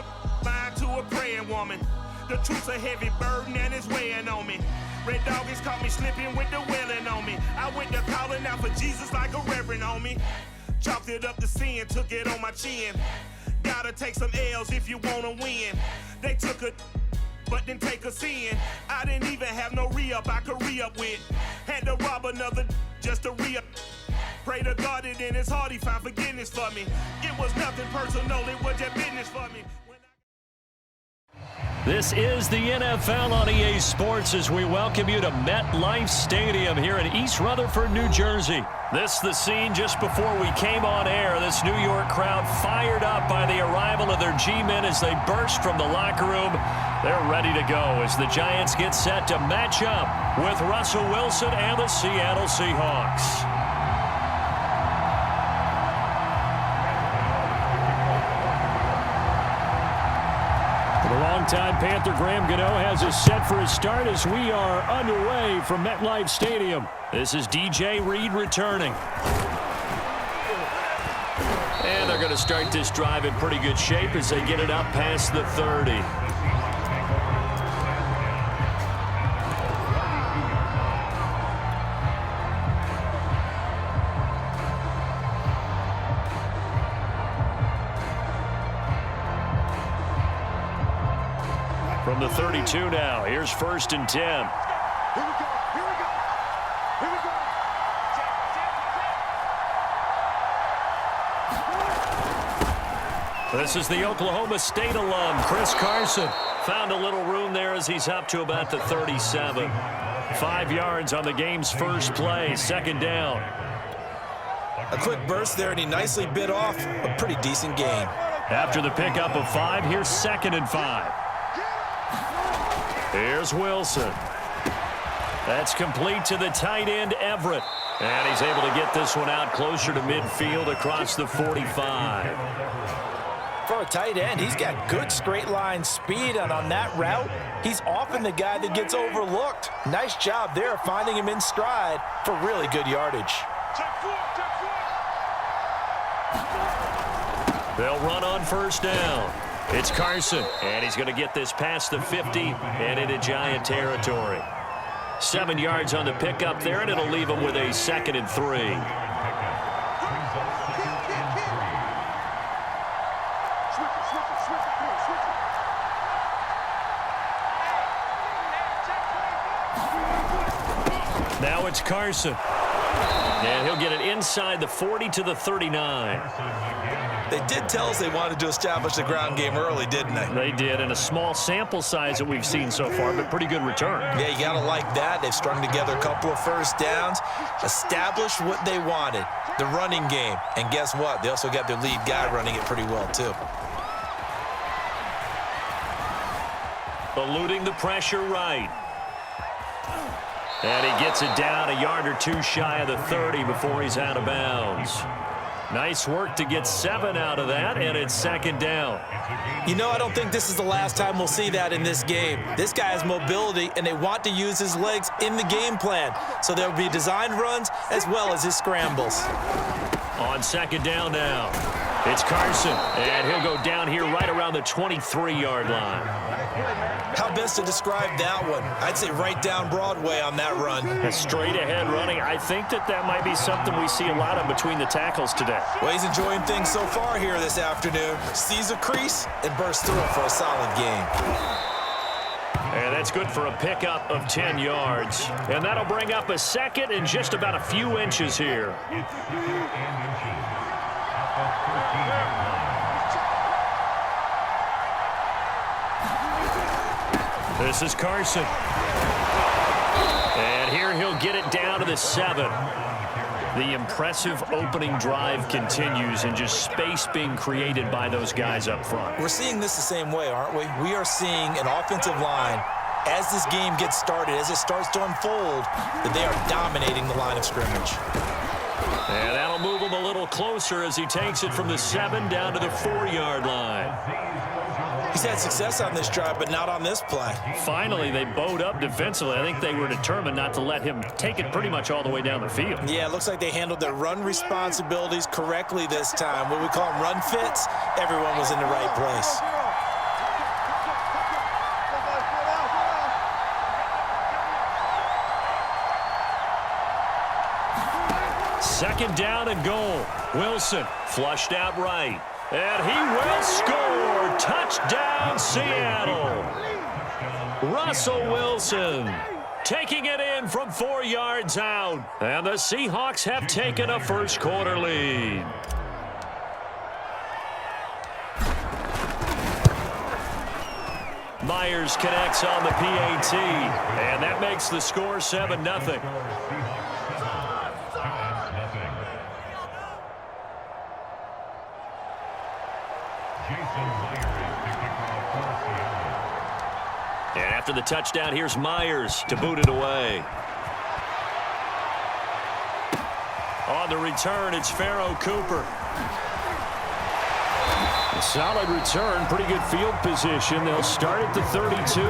a line to a praying woman. The truth's a heavy burden and it's weighing on me. Red Dog has caught me slipping with the wailing on me. I went to calling out for Jesus like a reverend on me. Chalked it up to sin, took it on my chin. Gotta take some L's if you wanna win. They took a but didn't take us in. I didn't even have no re-up I could re-up with. Had to rob another just to re-up. Pray to God that in his heart he found forgiveness for me. It was nothing personal, it was just business for me. This is the NFL on EA Sports as we welcome you to MetLife Stadium here in East Rutherford, New Jersey. This the scene just before we came on air. This New York crowd fired up by the arrival of their G-men as they burst from the locker room. They're ready to go as the Giants get set to match up with Russell Wilson and the Seattle Seahawks. The longtime Panther Graham Gano has us set for his start as we are underway from MetLife Stadium. This is DJ Reed returning. And they're going to start this drive in pretty good shape as they get it up past the 30. From the 32 now, here's 1st and 10. Here we go, here we go, here we go. This is the Oklahoma State alum, Chris Carson. Found a little room there as he's up to about the 37. 5 yards on the game's first play, 2nd down. A quick burst there, and he nicely bit off a pretty decent gain. After the pickup of 5, here's 2nd and 5. Here's Wilson. That's complete to the tight end, Everett. And he's able to get this one out closer to midfield across the 45. For a tight end, he's got good straight line speed, and on that route, he's often the guy that gets overlooked. Nice job there finding him in stride for really good yardage. They'll run on 1st down. It's Carson, and he's going to get this past the 50 and into Giant territory. 7 yards on the pickup there, and it'll leave him with a 2nd and 3. Now it's Carson, and he'll get it inside the 40 to the 39. They did tell us they wanted to establish the ground game early, didn't they? They did, and a small sample size that we've seen so far, but pretty good return. Yeah, you got to like that. They've strung together a couple of 1st downs, established what they wanted, the running game. And guess what? They also got their lead guy running it pretty well, too. Eluding the pressure right. And he gets it down a yard or 2 shy of the 30 before he's out of bounds. Nice work to get 7 out of that, and it's 2nd down. You know, I don't think this is the last time we'll see that in this game. This guy has mobility, and they want to use his legs in the game plan. So there will be designed runs as well as his scrambles. On 2nd down now, it's Carson, and he'll go down here right around the 23-yard line. How best to describe that one? I'd say right down Broadway on that run. A straight-ahead running. I think that might be something we see a lot of between the tackles today. Well, he's enjoying things so far here this afternoon. Sees a crease and bursts through it for a solid game. And that's good for a pickup of 10 yards. And that'll bring up a 2nd and just about a few inches here. This is Carson. And here he'll get it down to the 7. The impressive opening drive continues and just space being created by those guys up front. We're seeing this the same way, aren't we? We are seeing an offensive line, as this game gets started, as it starts to unfold, that they are dominating the line of scrimmage. And that'll move him a little closer as he takes it from the 7 down to the 4-yard line. He's had success on this drive, but not on this play. Finally, they bowed up defensively. I think they were determined not to let him take it pretty much all the way down the field. Yeah, it looks like they handled their run responsibilities correctly this time. What we call them run fits, everyone was in the right place. Second down and goal. Wilson flushed out right. And he will score. Touchdown, Seattle. Russell Wilson taking it in from 4 yards out. And the Seahawks have taken a first-quarter lead. Myers connects on the PAT, and that makes the score 7-0. And after the touchdown, here's Myers to boot it away. On the return, it's Pharoh Cooper. A solid return, pretty good field position. They'll start at the 32.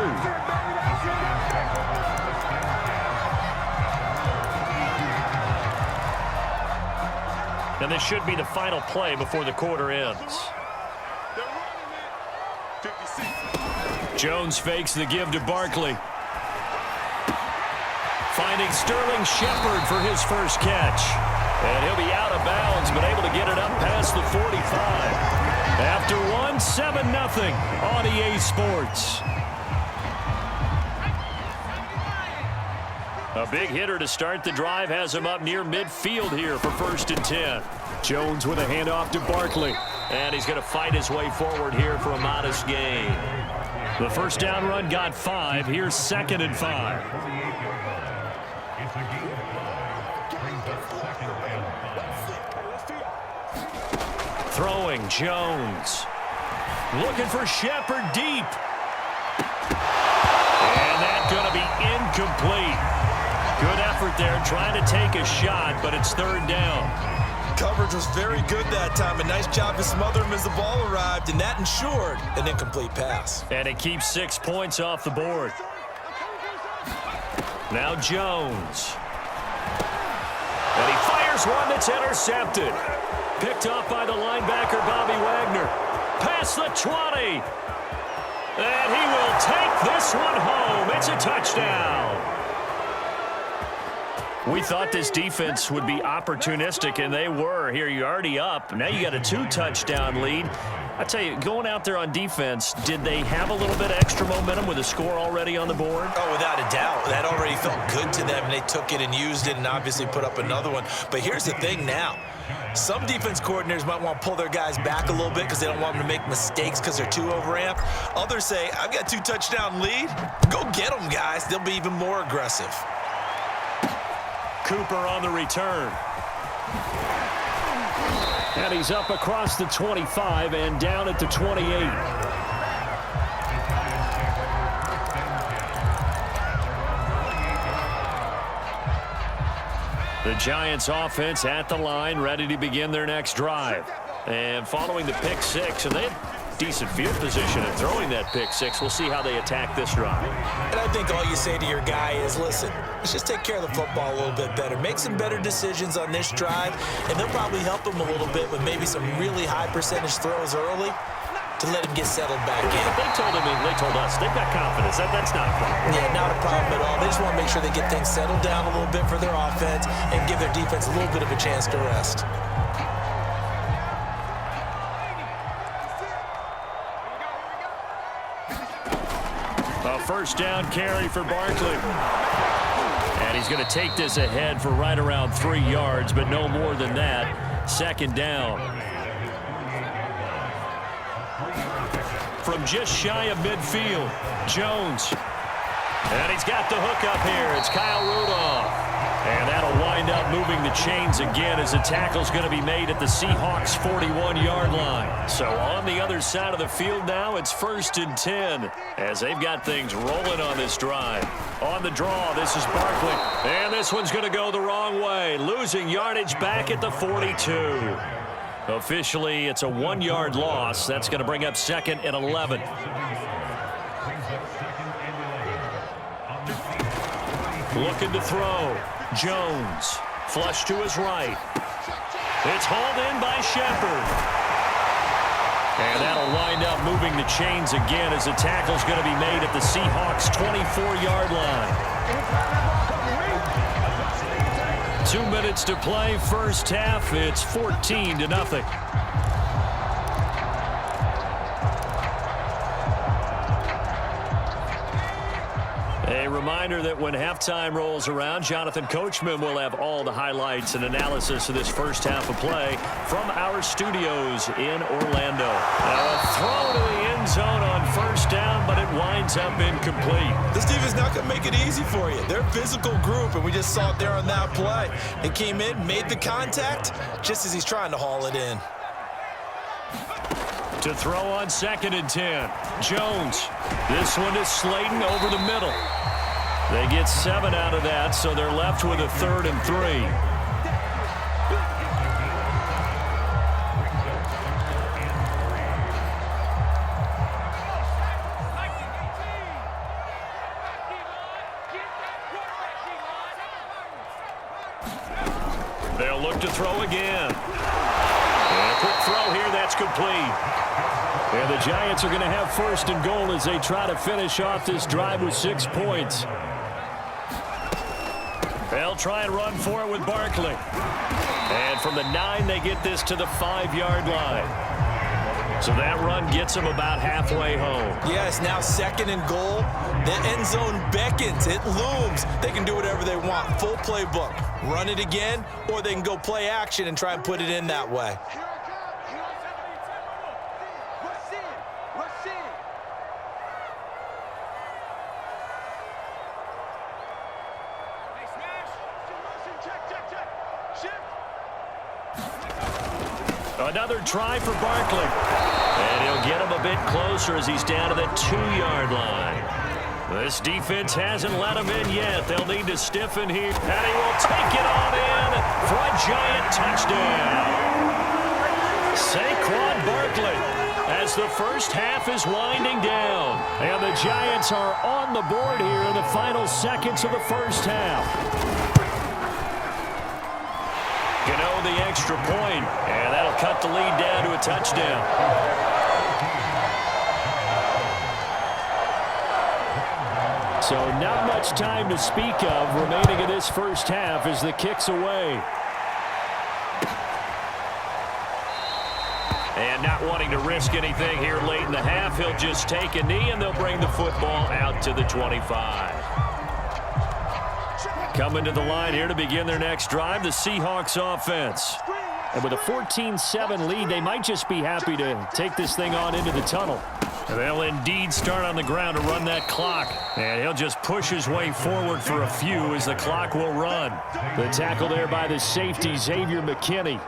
And this should be the final play before the quarter ends. Jones fakes the give to Barkley. Finding Sterling Shepard for his first catch. And he'll be out of bounds, but able to get it up past the 45. After one, 7-0 on EA Sports. A big hitter to start the drive has him up near midfield here for 1st and 10. Jones with a handoff to Barkley. And he's going to fight his way forward here for a modest gain. The first down run got 5. Here's 2nd and 5. Throwing, Jones. Looking for Shepard deep. And that's going to be incomplete. Good effort there trying to take a shot, but it's 3rd down. Coverage was very good that time. A nice job to smother him as the ball arrived, and that ensured an incomplete pass. And it keeps 6 points off the board. Now Jones. And he fires one that's intercepted. Picked off by the linebacker, Bobby Wagner. Past the 20. And he will take this one home. It's a touchdown. We thought this defense would be opportunistic, and they were. Here, you're already up. Now you got a 2-touchdown lead. I tell you, going out there on defense, did they have a little bit of extra momentum with a score already on the board? Oh, without a doubt. That already felt good to them, and they took it and used it and obviously put up another one. But here's the thing now. Some defense coordinators might want to pull their guys back a little bit because they don't want them to make mistakes because they're too overamped. Others say, I've got 2-touchdown lead. Go get them, guys. They'll be even more aggressive. Cooper on the return. And he's up across the 25 and down at the 28. The Giants offense at the line, ready to begin their next drive. And following the pick six, and they have decent field position and throwing that pick six. We'll see how they attack this drive. And I think all you say to your guy is, listen, let's just take care of the football a little bit better. Make some better decisions on this drive, and they'll probably help him a little bit with maybe some really high percentage throws early to let him get settled back in. They told us, they've got confidence. That's not a problem. Yeah, not a problem at all. They just want to make sure they get things settled down a little bit for their offense and give their defense a little bit of a chance to rest. A first down carry for Barkley. And he's going to take this ahead for right around 3 yards, but no more than that. Second down. From just shy of midfield, Jones. And he's got the hook up here. It's Kyle Rudolph. And that'll wind up moving the chains again as the tackle's going to be made at the Seahawks' 41-yard line. So on the other side of the field now, it's 1st and 10 as they've got things rolling on this drive. On the draw, this is Barkley. And this one's going to go the wrong way, losing yardage back at the 42. Officially, it's a 1-yard loss. That's going to bring up 2nd and 11. Looking to throw. Jones. Flush to his right. It's hauled in by Shepard. And that'll wind up moving the chains again as the tackle's going to be made at the Seahawks' 24-yard line. 2 minutes to play, first half. It's 14-0. A reminder that when halftime rolls around, Jonathan Coachman will have all the highlights and analysis of this first half of play from our studios in Orlando. A throw to the end zone on first down, but it winds up incomplete. This defense not going to make it easy for you. They're a physical group, and we just saw it there on that play. It came in, made the contact, just as he's trying to haul it in. To throw on 2nd and 10. Jones. This one is Slayton over the middle. They get 7 out of that, so they're left with a 3rd and 3. They'll look to throw again. And a quick throw here, that's complete. And the Giants are going to have 1st and goal as they try to finish off this drive with 6 points. They'll try and run for it with Barkley. And from the 9, they get this to the 5-yard line. So that run gets them about halfway home. Yes, now 2nd and goal. The end zone beckons. It looms. They can do whatever they want. Full playbook. Run it again, or they can go play action and try and put it in that way. Another try for Barkley. And he'll get him a bit closer as he's down to the 2-yard line. This defense hasn't let him in yet. They'll need to stiffen here. And he will take it on in for a Giant touchdown. Saquon Barkley as the first half is winding down. And the Giants are on the board here in the final seconds of the first half. Gano the extra point, and that'll cut the lead down to a touchdown. So not much time to speak of remaining in this first half as the kick's away. And not wanting to risk anything here late in the half, he'll just take a knee, and they'll bring the football out to the 25. Coming to the line here to begin their next drive, the Seahawks offense. And with a 14-7 lead, they might just be happy to take this thing on into the tunnel. And they'll indeed start on the ground to run that clock. And he'll just push his way forward for a few as the clock will run. The tackle there by the safety, Xavier McKinney.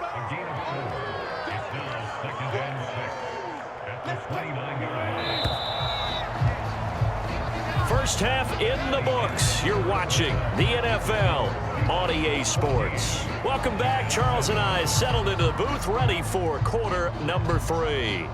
First half in the books. You're watching the NFL on EA Sports. Welcome back. Charles and I settled into the booth, ready for quarter number 3.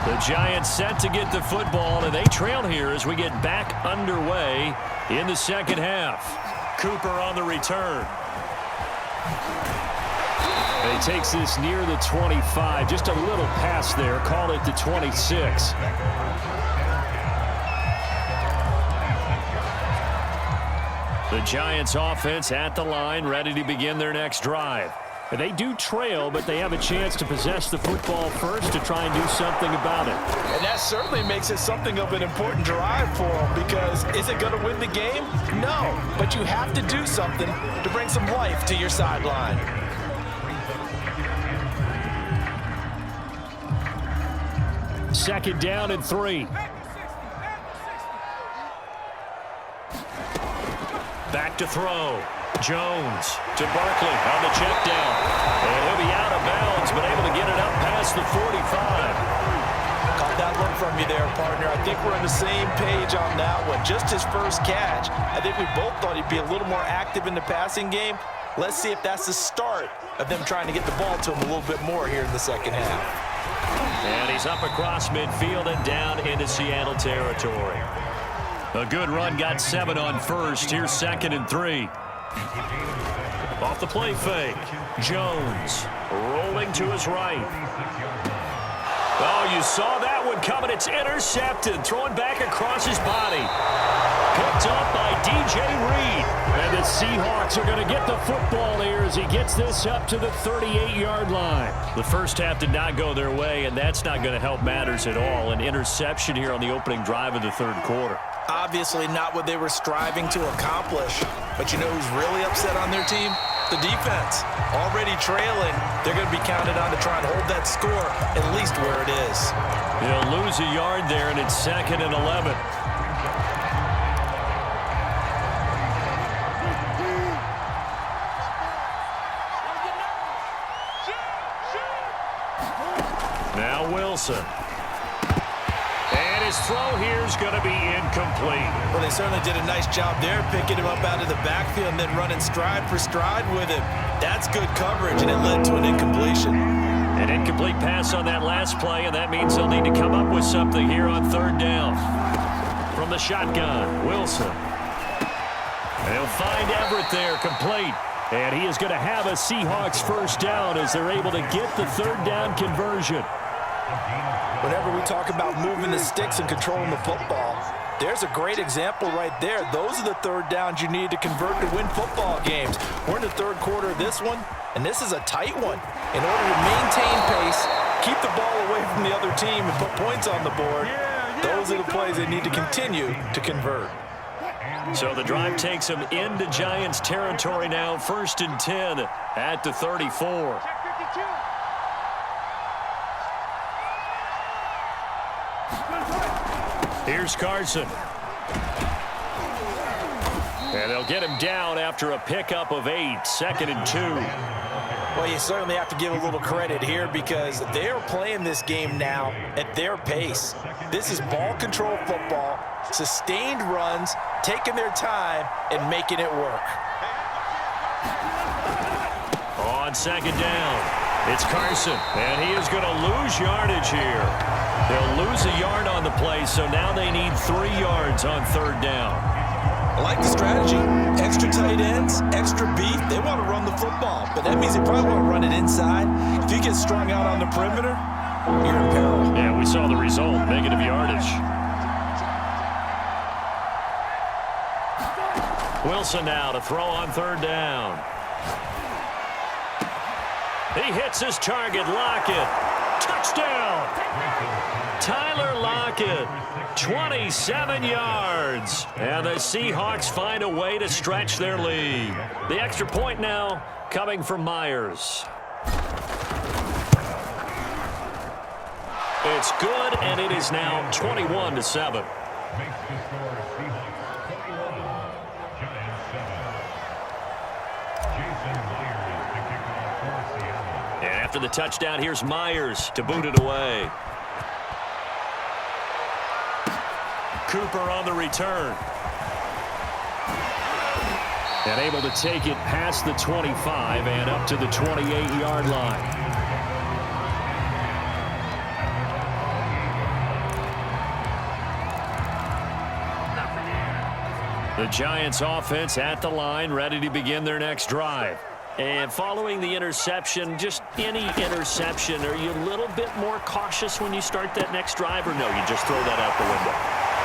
The Giants set to get the football, and they trail here as we get back underway in the second half. Cooper on the return. And he takes this near the 25. Just a little pass there. Call it the 26. The Giants offense at the line, ready to begin their next drive. And they do trail, but they have a chance to possess the football first to try and do something about it. And that certainly makes it something of an important drive for them, because is it going to win the game? No, but you have to do something to bring some life to your sideline. Second down and 3. Back to throw. Jones to Barkley on the check down. And he'll be out of bounds, but able to get it up past the 45. Caught that look from you there, partner. I think we're on the same page on that one. Just his first catch. I think we both thought he'd be a little more active in the passing game. Let's see if that's the start of them trying to get the ball to him a little bit more here in the second half. And he's up across midfield and down into Seattle territory. A good run, got 7 on first. Here's 2nd and 3. Off the play fake. Jones rolling to his right. Oh, you saw that that one coming. It's intercepted. Throwing back across his body. Picked up by DJ Reed. And the Seahawks are going to get the football here as he gets this up to the 38-yard line. The first half did not go their way, and that's not going to help matters at all. An interception here on the opening drive of the third quarter. Obviously not what they were striving to accomplish. But you know who's really upset on their team? The defense. Already trailing. They're going to be counted on to try and hold that score at least where it is. They'll lose a yard there, and it's 2nd and 11. Now Wilson. And his throw here is going to be incomplete. Well, they certainly did a nice job there, picking him up out of the backfield and then running stride for stride with him. That's good coverage, and it led to an incompletion. An incomplete pass on that last play, and that means they'll need to come up with something here on 3rd down. From the shotgun, Wilson. And he'll find Everett there, complete. And he is going to have a Seahawks first down as they're able to get the 3rd down conversion. Whenever we talk about moving the sticks and controlling the football, there's a great example right there. Those are the 3rd downs you need to convert to win football games. We're in the 3rd quarter of this one, and this is a tight one. In order to maintain pace, keep the ball away from the other team, and put points on the board, those are the plays they need to continue to convert. So the drive takes them into Giants territory now, 1st and 10 at the 34. Here's Carson. And they'll get him down after a pickup of 8, 2nd and 2. Well, you certainly have to give a little credit here because they're playing this game now at their pace. This is ball control football, sustained runs, taking their time and making it work. On 2nd down, it's Carson, and he is going to lose yardage here. They'll lose a yard on the play, so now they need 3 yards on 3rd down. I like the strategy. Extra tight ends, extra beef. They want to run the football, but that means they probably want to run it inside. If you get strung out on the perimeter, you're in peril. Yeah, we saw the result, negative yardage. Wilson now to throw on 3rd down. He hits his target, Lockett. Touchdown! Tyler Lockett, 27 yards. And the Seahawks find a way to stretch their lead. The extra point now coming from Myers. It's good, and it is now 21-7. And after the touchdown, here's Myers to boot it away. Cooper on the return. And able to take it past the 25 and up to the 28-yard line. The Giants offense at the line, ready to begin their next drive. And following the interception, just any interception, are you a little bit more cautious when you start that next drive, or no, you just throw that out the window?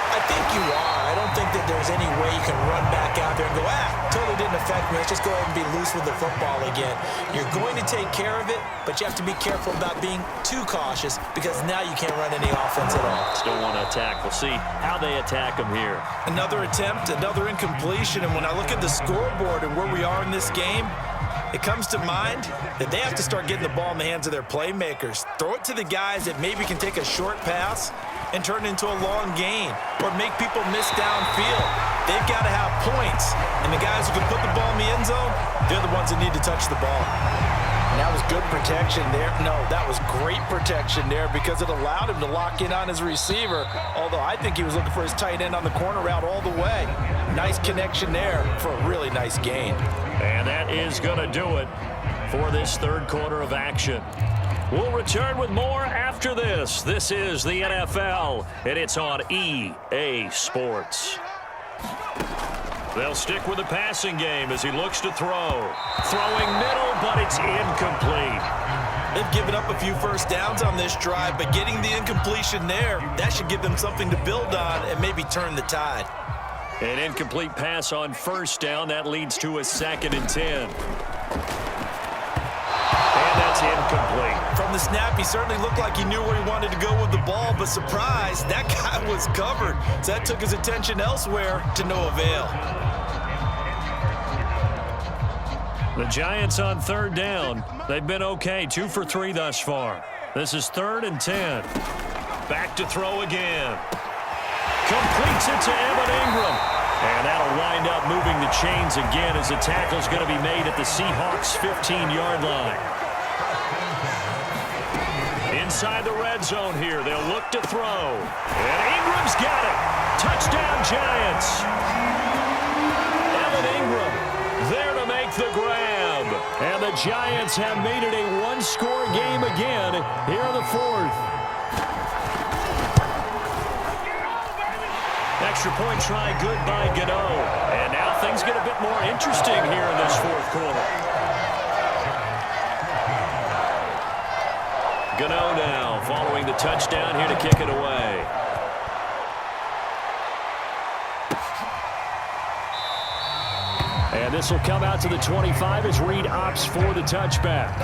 I think you are. I don't think that there's any way you can run back out there and go, totally didn't affect me. Let's just go ahead and be loose with the football again. You're going to take care of it, but you have to be careful about being too cautious because now you can't run any offense at all. Still want to attack. We'll see how they attack them here. Another attempt, another incompletion, and when I look at the scoreboard and where we are in this game, it comes to mind that they have to start getting the ball in the hands of their playmakers. Throw it to the guys that maybe can take a short pass and turn it into a long gain or make people miss downfield. They've got to have points, and the guys who can put the ball in the end zone, they're the ones that need to touch the ball. And that was good protection there. No, that was great protection there because it allowed him to lock in on his receiver, although I think he was looking for his tight end on the corner route all the way. Nice connection there for a really nice gain. And that is going to do it for this third quarter of action. We'll return with more after this. This is the NFL, and it's on EA Sports. They'll stick with the passing game as he looks to throw. Throwing middle, but it's incomplete. They've given up a few first downs on this drive, but getting the incompletion there, that should give them something to build on and maybe turn the tide. An incomplete pass on first down. That leads to a 2nd and 10. And that's incomplete. From the snap, he certainly looked like he knew where he wanted to go with the ball, but surprise, that guy was covered. So that took his attention elsewhere to no avail. The Giants on 3rd down. They've been okay, 2 for 3 thus far. This is 3rd and 10. Back to throw again. Completes it to Evan Ingram. And that'll wind up moving the chains again as the tackle's going to be made at the Seahawks' 15-yard line. Inside the red zone here, they'll look to throw. And Ingram's got it. Touchdown, Giants. Evan Ingram there to make the grab. And the Giants have made it a one-score game again here in the 4th. Extra point try good by Gano. And now things get a bit more interesting here in this 4th quarter. Gano now following the touchdown here to kick it away. And this will come out to the 25 as Reed opts for the touchback.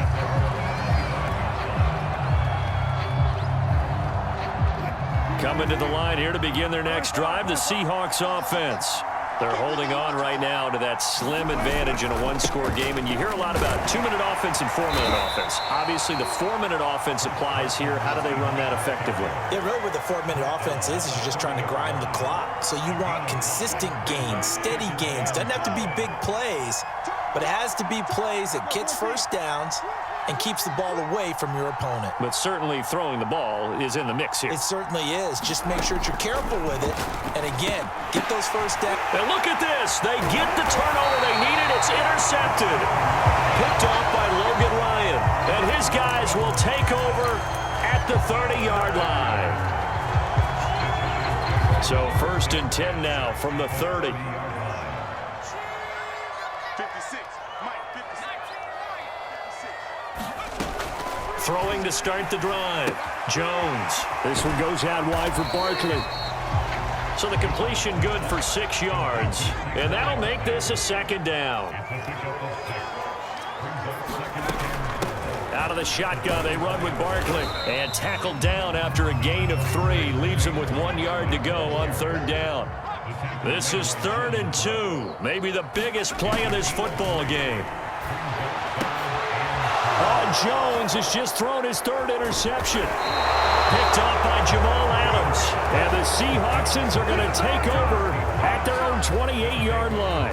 Coming to the line here to begin their next drive, the Seahawks offense. They're holding on right now to that slim advantage in a one-score game, and you hear a lot about 2-minute offense and 4-minute offense. Obviously, the 4-minute offense applies here. How do they run that effectively? Yeah, really what the 4-minute offense is you're just trying to grind the clock. So you want consistent gains, steady gains. Doesn't have to be big plays, but it has to be plays that gets first downs and keeps the ball away from your opponent. But certainly throwing the ball is in the mix here. It certainly is. Just make sure that you're careful with it. And again, get those first downs. And look at this. They get the turnover they needed. It's intercepted. Picked off by Logan Ryan. And his guys will take over at the 30-yard line. So 1st and 10 now from the 30. 56. Mike, 56. Throwing to start the drive. Jones. This one goes out wide for Barkley. So the completion good for 6 yards. And that'll make this a 2nd down. Out of the shotgun, they run with Barkley. And tackled down after a gain of 3. Leaves him with 1 yard to go on 3rd down. This is 3rd and 2. Maybe the biggest play in this football game. Jones has just thrown his 3rd interception. Picked off by Jamal Adams. And the Seahawksons are going to take over at their own 28-yard line.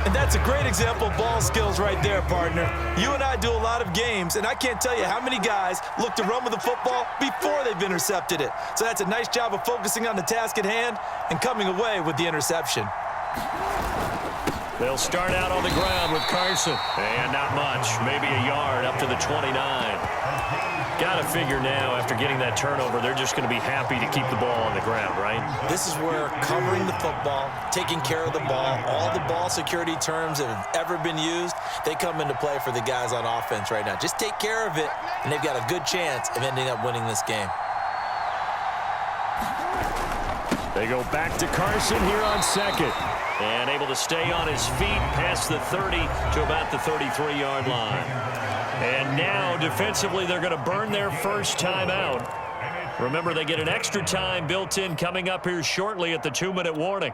And that's a great example of ball skills right there, partner. You and I do a lot of games, and I can't tell you how many guys look to run with the football before they've intercepted it. So that's a nice job of focusing on the task at hand and coming away with the interception. They'll start out on the ground with Carson. And not much. Maybe a yard up to the 29. Got to figure now, after getting that turnover, they're just going to be happy to keep the ball on the ground, right? This is where covering the football, taking care of the ball, all the ball security terms that have ever been used, they come into play for the guys on offense right now. Just take care of it, and they've got a good chance of ending up winning this game. They go back to Carson here on 2nd. And able to stay on his feet past the 30 to about the 33-yard line. And now, defensively, they're going to burn their first time out. Remember, they get an extra time built in coming up here shortly at the 2-minute warning.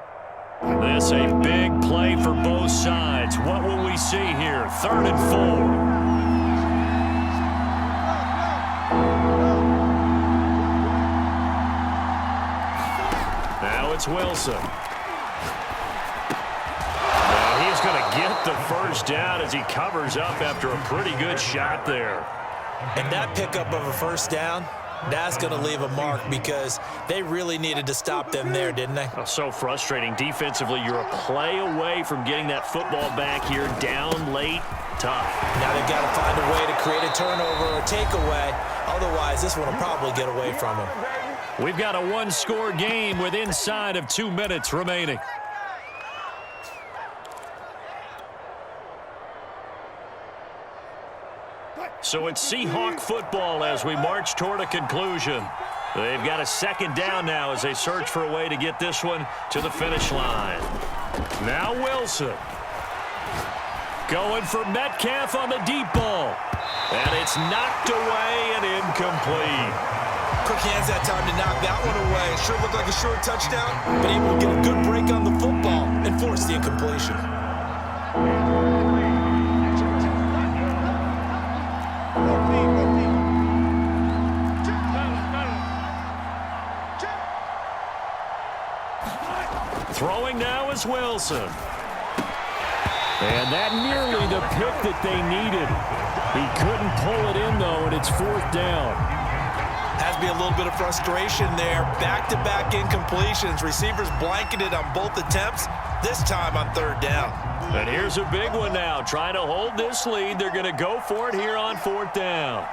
This a big play for both sides. What will we see here? 3rd and 4. Now it's Wilson. He's going to get the first down as he covers up after a pretty good shot there. And that pickup of a first down, that's going to leave a mark because they really needed to stop them there, didn't they? Oh, so frustrating. Defensively, you're a play away from getting that football back here down late. Tough. Now they've got to find a way to create a turnover or takeaway. Otherwise, this one will probably get away from them. We've got a one-score game with inside of 2 minutes remaining. So it's Seahawk football as we march toward a conclusion. They've got a second down now as they search for a way to get this one to the finish line. Now Wilson. Going for Metcalf on the deep ball. And it's knocked away and incomplete. Quick hands that time to knock that one away. Sure looked like a short touchdown, but able to get a good break on the football and force the incompletion. Throwing now is Wilson. And that nearly the pick that they needed. He couldn't pull it in, though, and it's fourth down. Has to be a little bit of frustration there. Back-to-back incompletions. Receivers blanketed on both attempts, this time on third down. And here's a big one now. Trying to hold this lead. They're going to go for it here on fourth down.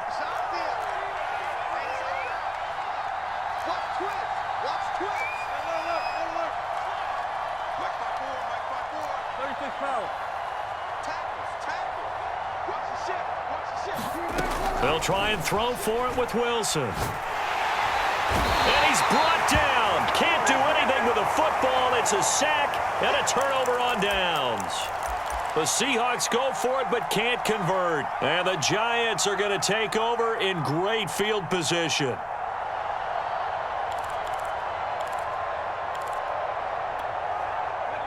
They'll try and throw for it with Wilson. And he's brought down. Can't do anything with a football. It's a sack and a turnover on downs. The Seahawks go for it but can't convert. And the Giants are going to take over in great field position.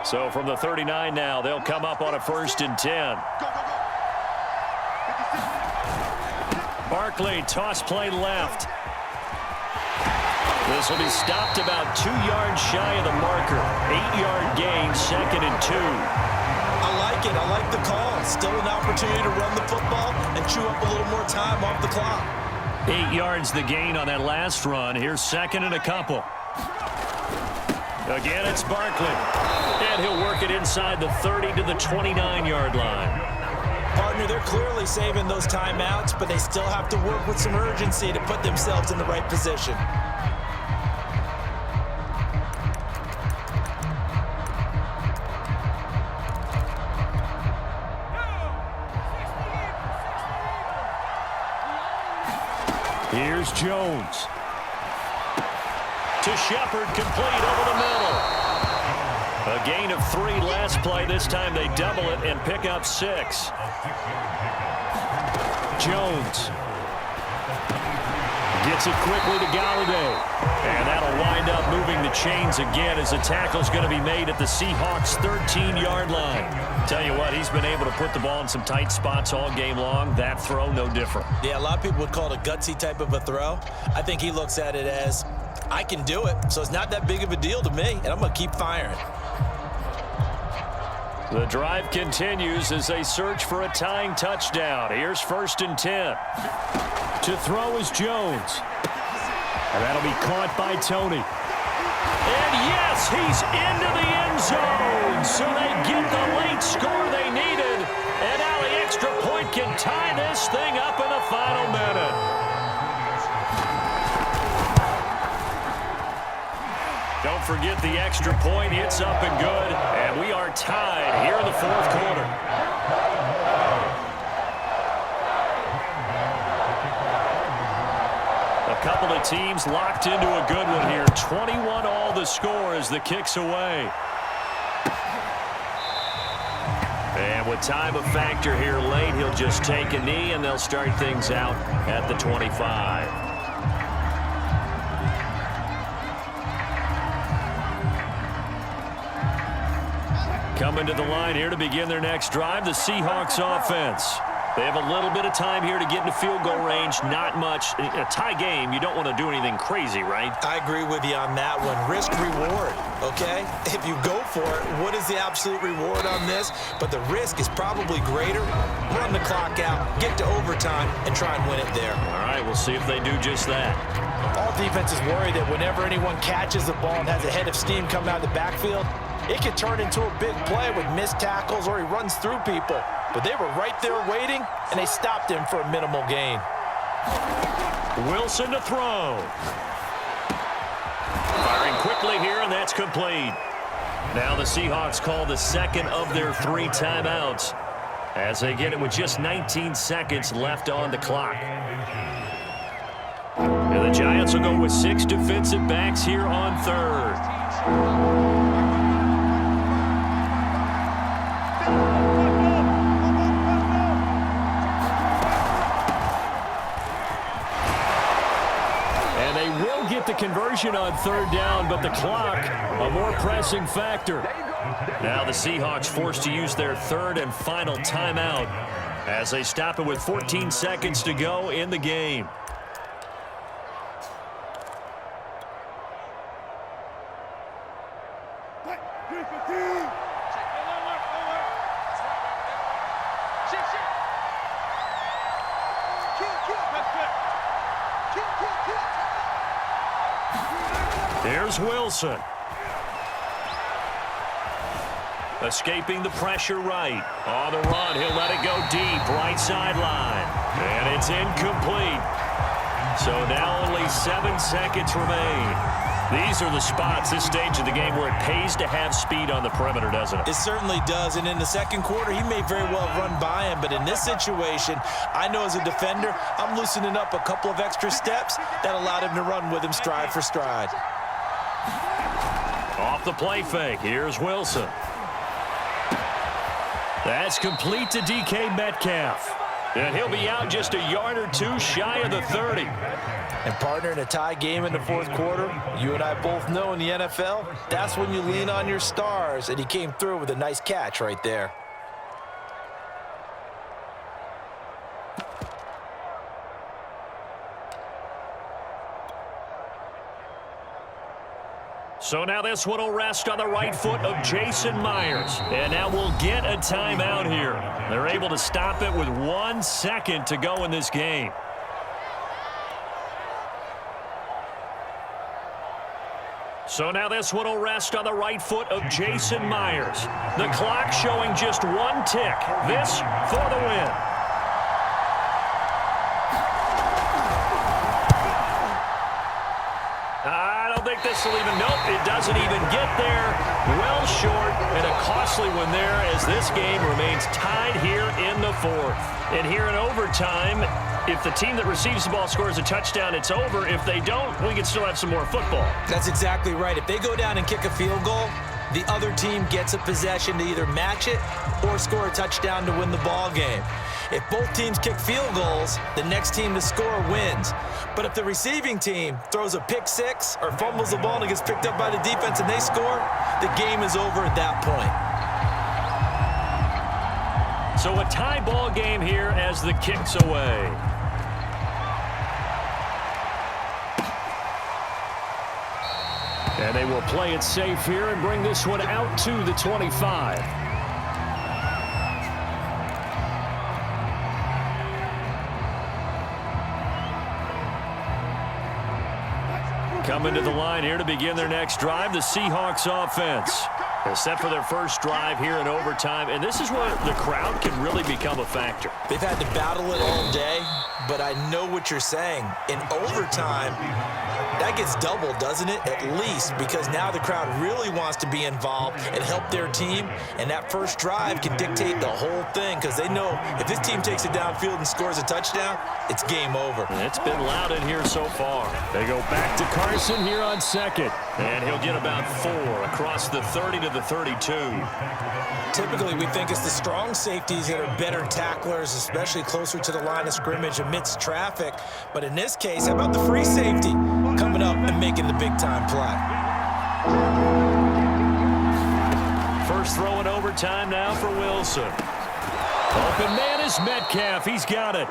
So from the 39 now, they'll come up on a 1st and 10. Barkley, toss play left. This will be stopped about 2 yards shy of the marker. 8-yard gain, 2nd and 2. I like it. I like the call. Still an opportunity to run the football and chew up a little more time off the clock. 8 yards the gain on that last run. Here's 2nd and a couple. Again, it's Barkley. And he'll work it inside the 30 to the 29-yard line. Partner, they're clearly saving those timeouts, but they still have to work with some urgency to put themselves in the right position. Here's Jones. To Shepard, complete over the middle. A gain of 3 last play. This time they double it and pick up 6. Jones gets it quickly to Galladay. And that'll wind up moving the chains again as the tackle's going to be made at the Seahawks' 13-yard line. Tell you what, he's been able to put the ball in some tight spots all game long. That throw, no different. Yeah, a lot of people would call it a gutsy type of a throw. I think he looks at it as, I can do it, so it's not that big of a deal to me, and I'm going to keep firing. The drive continues as they search for a tying touchdown. Here's 1st and 10. To throw is Jones. And that'll be caught by Tony. And yes, he's into the end zone. So they get the late score they needed. And now the extra point can tie this thing up in the final minute. Don't forget the extra point. It's up and good. And we are tied here in the 4th quarter. A couple of teams locked into a good one here. 21 all the score as the kick's away. And with time a factor here late, he'll just take a knee and they'll start things out at the 25. Coming to the line here to begin their next drive, the Seahawks offense. They have a little bit of time here to get into field goal range. Not much. In a tie game, you don't want to do anything crazy, right? I agree with you on that one. Risk reward, okay? If you go for it, what is the absolute reward on this? But the risk is probably greater. Run the clock out, get to overtime, and try and win it there. All right, we'll see if they do just that. All defenses worry that whenever anyone catches the ball and has a head of steam coming out of the backfield, it could turn into a big play with missed tackles or he runs through people. But they were right there waiting, and they stopped him for a minimal gain. Wilson to throw. Firing quickly here, and that's complete. Now the Seahawks call the second of their 3 timeouts. as they get it with just 19 seconds left on the clock. And the Giants will go with 6 defensive backs here on third. And they will get the conversion on third down, but the clock, a more pressing factor. Now the Seahawks forced to use their third and final timeout as they stop it with 14 seconds to go in the game. Here's Wilson. Escaping the pressure right. On the run, he'll let it go deep, right sideline. And it's incomplete. So now only 7 seconds remain. These are the spots, this stage of the game, where it pays to have speed on the perimeter, doesn't it? It certainly does, and in the second quarter, he may very well run by him, but in this situation, I know as a defender, I'm loosening up a couple of extra steps that allowed him to run with him stride for stride. Off the play fake, here's Wilson. That's complete to DK Metcalf. And he'll be out just a yard or two shy of the 30. And partner, in a tie game in the fourth quarter, you and I both know in the NFL, that's when you lean on your stars, and he came through with a nice catch right there. So now this one will rest on the right foot of Jason Myers. And now we'll get a timeout here. They're able to stop it with 1 second to go in this game. So now this one will rest on the right foot of Jason Myers. The clock showing just 1 tick. This for the win. I don't think this will even, nope, it doesn't even get there. Well short, and a costly one there as this game remains tied here in the fourth. And here in overtime, if the team that receives the ball scores a touchdown, it's over. If they don't, we can still have some more football. That's exactly right. If they go down and kick a field goal, the other team gets a possession to either match it or score a touchdown to win the ball game. If both teams kick field goals, the next team to score wins. But if the receiving team throws a pick six or fumbles the ball and it gets picked up by the defense and they score, the game is over at that point. So a tie ball game here as the kick's away. And they will play it safe here and bring this one out to the 25. Coming to the line here to begin their next drive, the Seahawks offense. They're set for their first drive here in overtime, and this is where the crowd can really become a factor. They've had to battle it all day, but I know what you're saying. In overtime, that gets doubled, doesn't it? At least, because now the crowd really wants to be involved and help their team, and that first drive can dictate the whole thing because they know if this team takes it downfield and scores a touchdown, it's game over. And it's been loud in here so far. They go back to Carson here on second, and he'll get about 4 across the 30 to the 32. Typically, we think it's the strong safeties that are better tacklers, especially closer to the line of scrimmage amidst traffic. But in this case, how about the free safety coming up and making the big-time play? First throw in overtime now for Wilson. Open man is Metcalf. He's got it.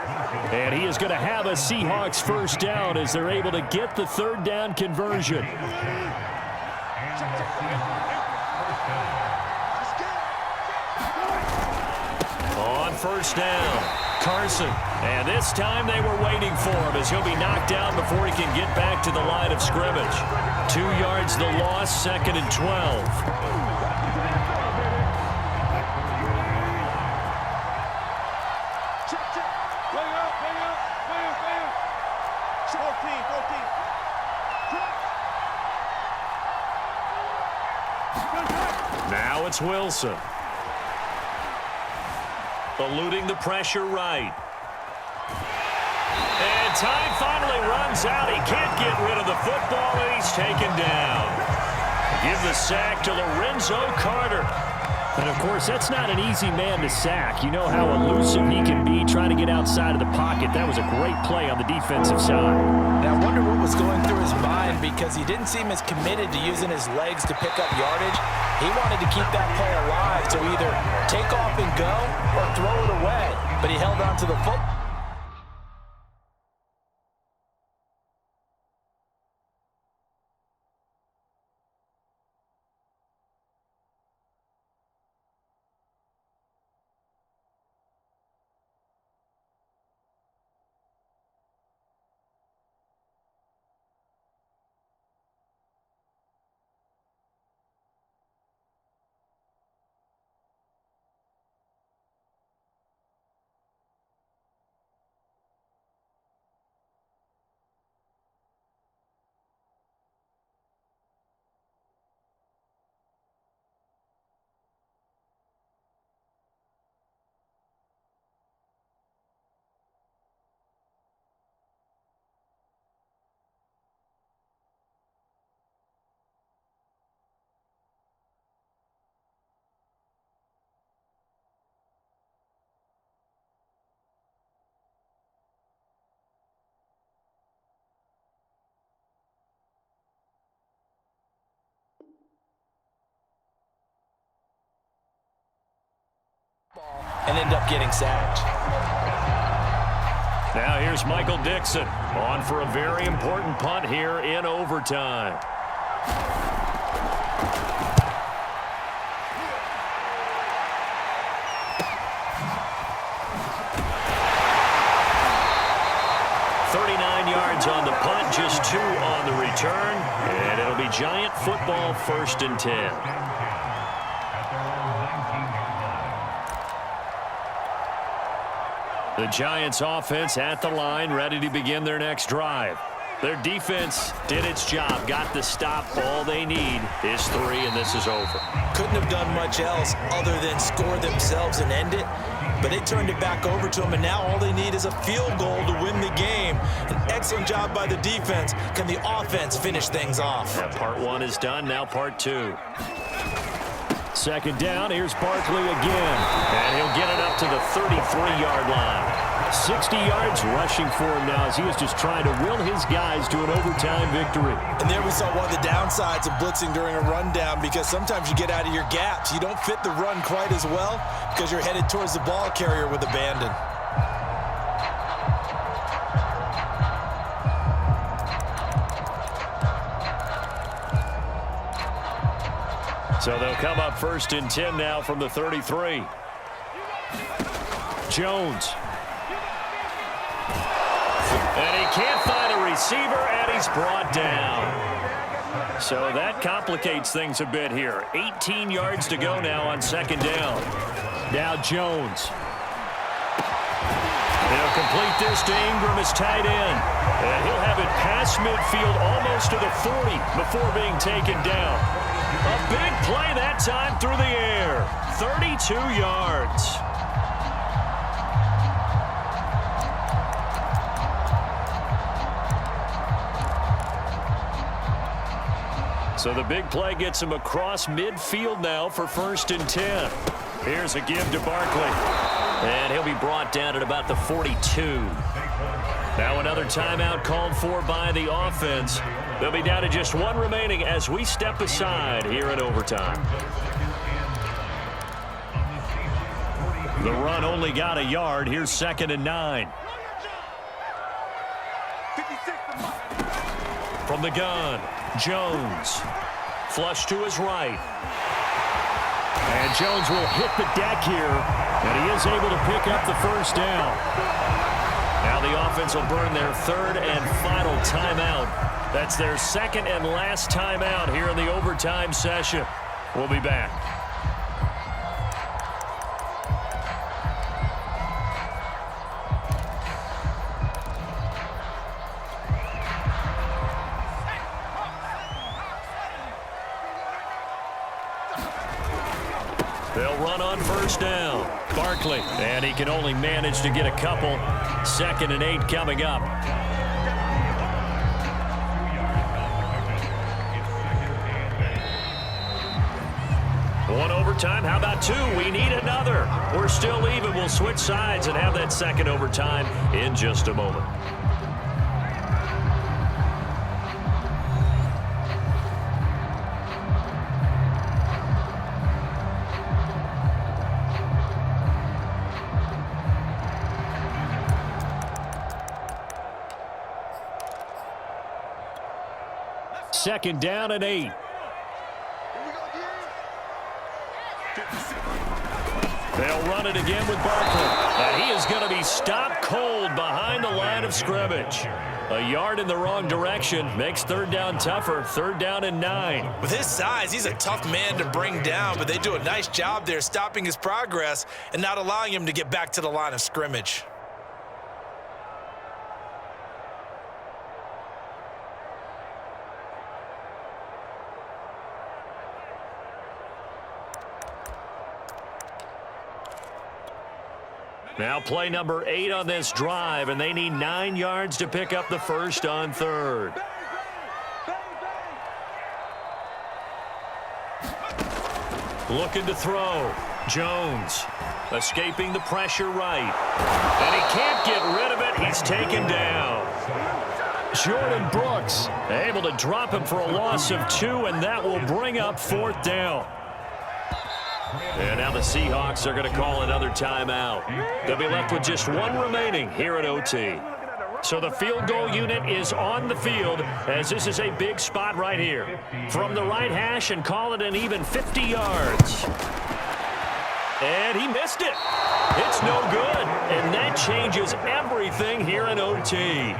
And he is going to have a Seahawks first down as they're able to get the third down conversion. On first down, Carson. And this time they were waiting for him as he'll be knocked down before he can get back to the line of scrimmage. 2 yards the loss, 2nd and 12. Now it's Wilson. eluding the pressure right. And time finally runs out. He can't get rid of the football, and he's taken down. Give the sack to Lorenzo Carter. And, of course, that's not an easy man to sack. You know how elusive he can be trying to get outside of the pocket. That was a great play on the defensive side. And I wonder what was going through his mind, because he didn't seem as committed to using his legs to pick up yardage. He wanted to keep that play alive to either take off and go or throw it away. But he held on to the football. And end up getting sacked. Now here's Michael Dixon on for a very important punt here in overtime. On the punt, just 2 on the return, and it'll be Giant football, 1st and 10. The Giants offense at the line, ready to begin their next drive. Their defense did its job, got the stop. All they need is 3, and this is over. Couldn't have done much else other than score themselves and end it. But they turned it back over to them, and now all they need is a field goal to win the game. An excellent job by the defense. Can the offense finish things off? Yeah, part 1 is done, now part 2. 2nd down, here's Barkley again. And he'll get it up to the 33-yard line. 60 yards rushing for him now as he was just trying to will his guys to an overtime victory. And there we saw one of the downsides of blitzing during a rundown, because sometimes you get out of your gaps. You don't fit the run quite as well because you're headed towards the ball carrier with abandon. So they'll come up 1st and 10 now from the 33. Jones. And he can't find a receiver, and he's brought down. So that complicates things a bit here. 18 yards to go now on 2nd down. Now Jones. They'll complete this to Ingram as tight end. And he'll have it past midfield almost to the 40 before being taken down. A big play that time through the air. 32 yards. So the big play gets him across midfield now for 1st and 10. Here's a give to Barkley. And he'll be brought down at about the 42. Now another timeout called for by the offense. They'll be down to just 1 remaining as we step aside here in overtime. The run only got a yard. Here's 2nd and 9. From the gun, Jones. Flush to his right. And Jones will hit the deck here, and he is able to pick up the 1st down. Now the offense will burn their 3rd and final timeout. That's their 2nd and last timeout here in the overtime session. We'll be back. They'll run on first down. Barkley, and he can only manage to get a couple. 2nd and 8 coming up. One overtime. How about 2? We need another. We're still even. We'll switch sides and have that second overtime in just a moment. Second down and 8. They'll run it again with Barkley. And he is going to be stopped cold behind the line of scrimmage. A yard in the wrong direction makes 3rd down tougher. 3rd down and 9. With his size, he's a tough man to bring down, but they do a nice job there stopping his progress and not allowing him to get back to the line of scrimmage. Now play number 8 on this drive, and they need 9 yards to pick up the first on 3rd. Looking to throw. Jones escaping the pressure right. And he can't get rid of it. He's taken down. Jordan Brooks able to drop him for a loss of 2, and that will bring up 4th down. And now the Seahawks are going to call another timeout. They'll be left with just 1 remaining here at OT. So the field goal unit is on the field as this is a big spot right here. From the right hash and call it an even 50 yards. And he missed it. It's no good. And that changes everything here in OT.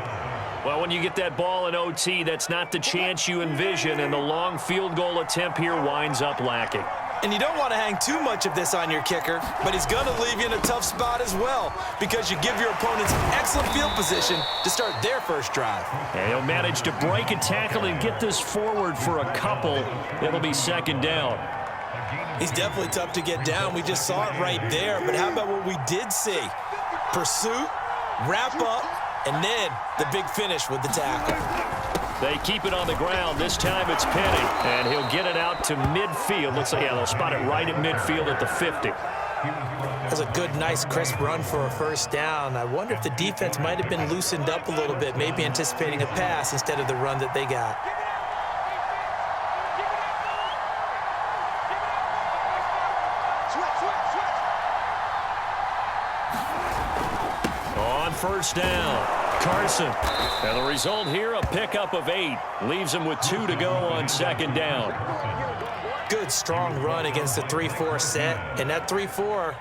Well, when you get that ball in OT, that's not the chance you envision, and the long field goal attempt here winds up lacking. And you don't want to hang too much of this on your kicker, but he's going to leave you in a tough spot as well because you give your opponents excellent field position to start their first drive. And he'll manage to break a tackle and get this forward for a couple. It'll be 2nd down. He's definitely tough to get down. We just saw it right there, but how about what we did see? Pursuit, wrap up, and then the big finish with the tackle. They keep it on the ground. This time it's Penny, and he'll get it out to midfield. Looks like, yeah, they'll spot it right at midfield at the 50. That's a good, nice, crisp run for a first down. I wonder if the defense might have been loosened up a little bit, maybe anticipating a pass instead of the run that they got. On first down, Carson. And the result here, a pickup of 8. Leaves him with 2 to go on 2nd down. Good, strong run against the 3-4 set. And that 3-4,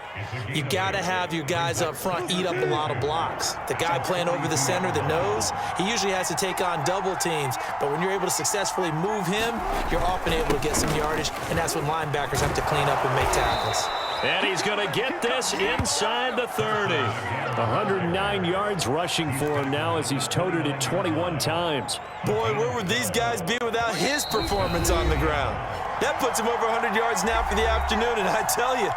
you got to have your guys up front eat up a lot of blocks. The guy playing over the center, the nose, he usually has to take on double teams. But when you're able to successfully move him, you're often able to get some yardage. And that's when linebackers have to clean up and make tackles. And he's going to get this inside the 30. 109 yards rushing for him now as he's toted it 21 times. Boy, where would these guys be without his performance on the ground? That puts him over 100 yards now for the afternoon, and I tell you,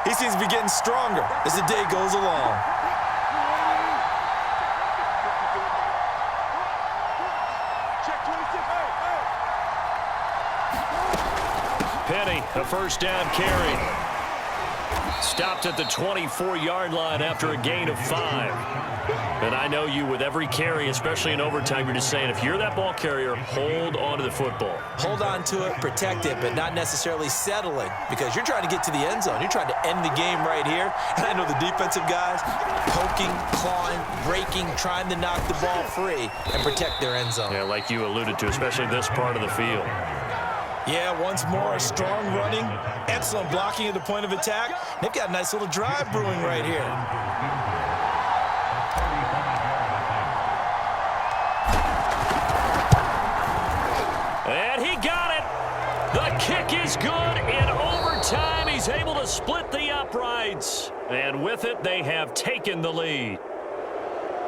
he seems to be getting stronger as the day goes along. Penny, a first down carry. Stopped at the 24-yard line after a gain of 5. And I know you, with every carry, especially in overtime, you're just saying, if you're that ball carrier, hold on to the football. Hold on to it, protect it, but not necessarily settling, because you're trying to get to the end zone. You're trying to end the game right here. And I know the defensive guys poking, clawing, breaking, trying to knock the ball free and protect their end zone. Yeah, like you alluded to, especially this part of the field. Yeah, once more, strong running, excellent blocking at the point of attack. They've got a nice little drive brewing right here. And he got it. The kick is good in overtime. He's able to split the uprights. And with it, they have taken the lead.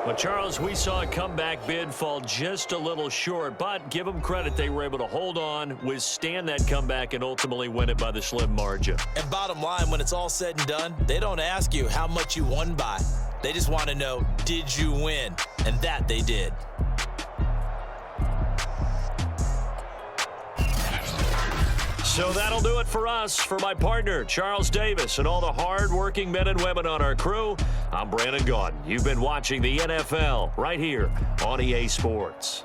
Well, Charles, we saw a comeback bid fall just a little short, but give them credit. They were able to hold on, withstand that comeback, and ultimately win it by the slim margin. And bottom line, when it's all said and done, they don't ask you how much you won by. They just want to know, did you win? And that they did. So that'll do it for us. For my partner, Charles Davis, and all the hard-working men and women on our crew, I'm Brandon Gaudin. You've been watching the NFL right here on EA Sports.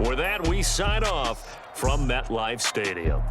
With that, we sign off from MetLife Stadium.